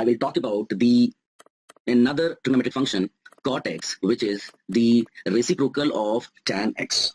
I will talk about the another trigonometric function cotx, which is the reciprocal of tan x.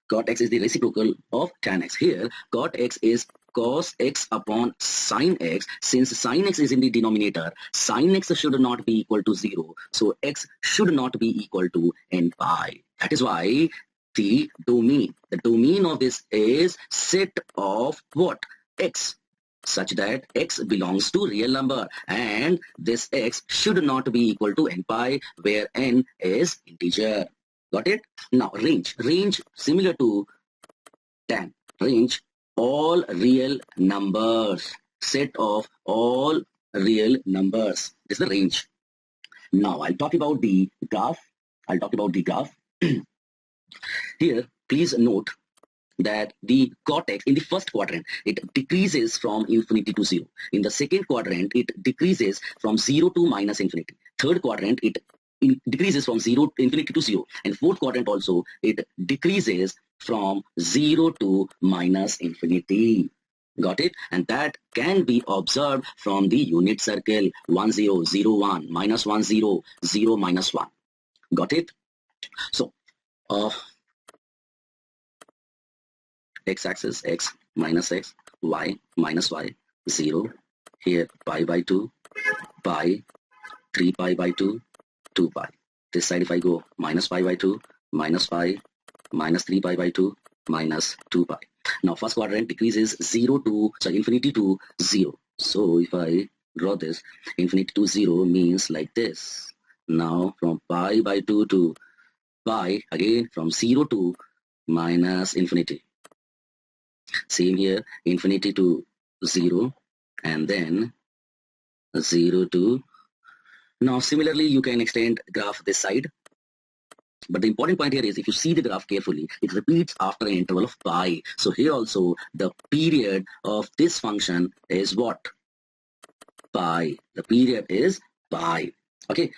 Cotx is the reciprocal of tan x. Here cot x is cos x upon sin x. Since sin x is in the denominator, sin x should not be equal to 0. So x should not be equal to n pi. That is why the domain of this is set of what? X, such that x belongs to real number, and this x should not be equal to n pi, where n is integer. Got it? Now range similar to tan. Range, all real numbers, set of all real numbers. This is the range. Now I'll talk about the graph. Here please note that the cotx in the first quadrant, it decreases from infinity to 0. In the second quadrant, it decreases from 0 to minus infinity. Third quadrant, it decreases from infinity to 0. And fourth quadrant also, it decreases from 0 to minus infinity. Got it? And that can be observed from the unit circle 1 0 0 1 minus 1 0 0 minus 1. Got it? So x-axis x minus x, y minus y, 0, here pi by 2, pi, 3 pi by 2, 2 pi. This side if I go minus pi by 2, minus pi, minus 3 pi by 2, minus 2 pi. Now first quadrant decreases infinity to 0. So if I draw this, infinity to 0 means like this. Now from pi by 2 to pi, again from 0 to minus infinity. Same here, infinity to 0, and then 0 to... Now similarly you can extend graph this side, but the important point here is if you see the graph carefully, it repeats after an interval of pi. So here also the period of this function is what? Pi. The period is pi. Okay.